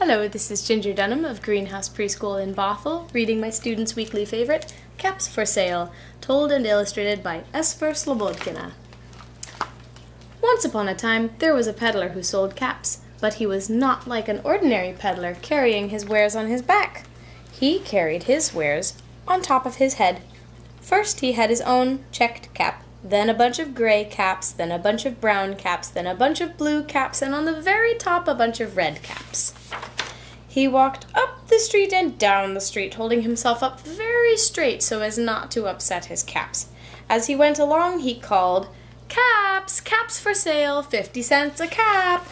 Hello, this is Ginger Dunham of Greenhouse Preschool in Bothell, reading my students' weekly favorite, Caps for Sale, told and illustrated by Esfer Slobodkina. Once upon a time, there was a peddler who sold caps, but he was not like an ordinary peddler carrying his wares on his back. He carried his wares on top of his head. First, he had his own checked cap, then a bunch of gray caps, then a bunch of brown caps, then a bunch of blue caps, and on the very top, a bunch of red caps. He walked up the street and down the street, holding himself up very straight so as not to upset his caps. As he went along, he called, "Caps! Caps for sale! 50 cents a cap!"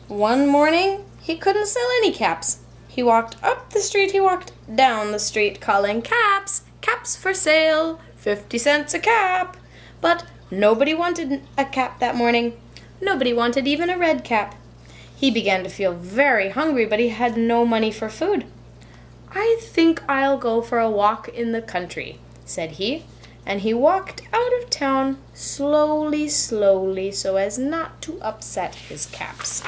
One morning, he couldn't sell any caps. He walked up the street, he walked down the street, calling, "Caps! Caps for sale! 50 cents a cap!" But nobody wanted a cap that morning. Nobody wanted even a red cap. He began to feel very hungry, but he had no money for food. "I think I'll go for a walk in the country," said he, and he walked out of town slowly, so as not to upset his caps.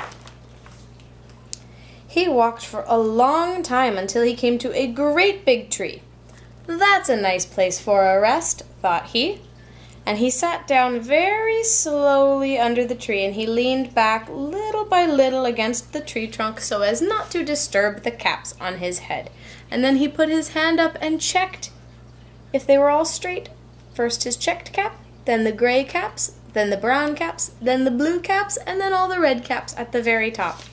He walked for a long time until he came to a great big tree. "That's a nice place for a rest," thought he. And he sat down very slowly under the tree, and he leaned back little by little against the tree trunk so as not to disturb the caps on his head. And then he put his hand up and checked if they were all straight. First his checked cap, then the gray caps, then the brown caps, then the blue caps, and then all the red caps at the very top.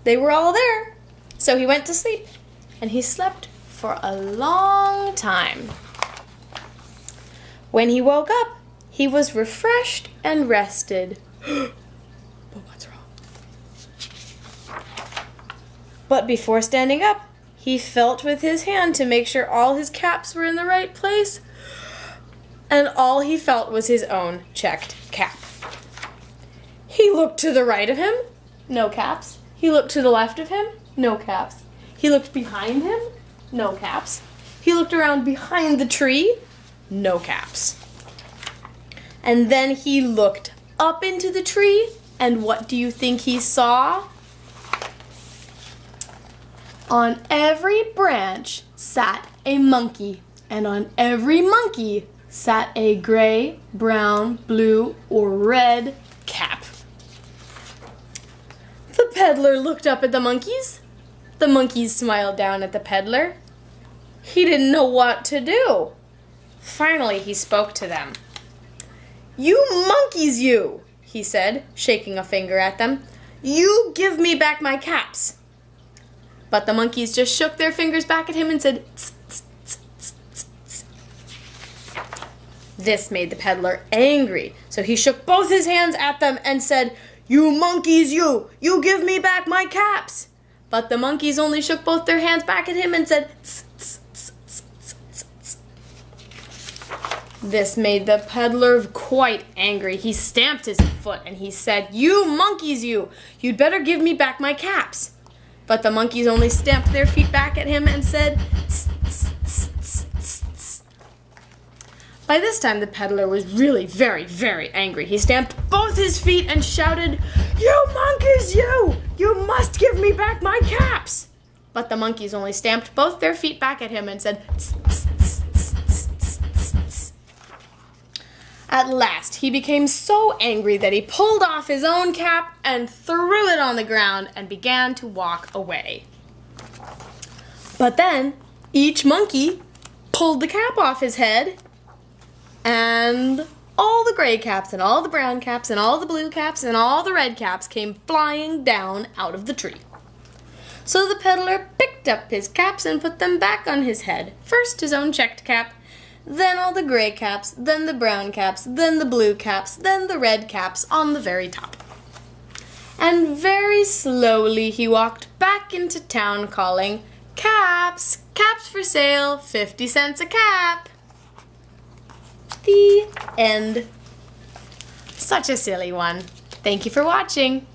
They were all there, so he went to sleep, and he slept for a long time. When he woke up, he was refreshed and rested. But what's wrong? But before standing up, he felt with his hand to make sure all his caps were in the right place, and all he felt was his own checked cap. He looked to the right of him, no caps. He looked to the left of him, no caps. He looked behind him, no caps. He looked around behind the tree, no caps. And then he looked up into the tree, and what do you think he saw? On every branch sat a monkey, and on every monkey sat a gray, brown, blue, or red cap. The peddler looked up at the monkeys. The monkeys smiled down at the peddler. He didn't know what to do. Finally, he spoke to them. "You monkeys, you," he said, shaking a finger at them. "You give me back my caps." But the monkeys just shook their fingers back at him and said, "Tss, tss, tss, tss, tss, tss." This made the peddler angry, so he shook both his hands at them and said, "You monkeys, you give me back my caps." But the monkeys only shook both their hands back at him and said, "Tss, tss, tss, tss, tss, tss, tss." This made the peddler quite angry. He stamped his foot and he said, "You monkeys, you'd better give me back my caps." But the monkeys only stamped their feet back at him and said, "Tss, tss, tss, tss, tss, tss." By this time, the peddler was really very, very angry. He stamped both his feet and shouted, "You monkeys, you must give me back my caps." But the monkeys only stamped both their feet back at him and said, "Tss, tss, tss, tss, tss, tss, tss, tss." At last, he became so angry that he pulled off his own cap and threw it on the ground and began to walk away. But then, each monkey pulled the cap off his head, and all the gray caps and all the brown caps and all the blue caps and all the red caps came flying down out of the tree. So the peddler picked up his caps and put them back on his head. First his own checked cap, then all the gray caps, then the brown caps, then the blue caps, then the red caps on the very top. And very slowly he walked back into town calling, "Caps! Caps for sale! 50 cents a cap!" The end. Such a silly one. Thank you for watching.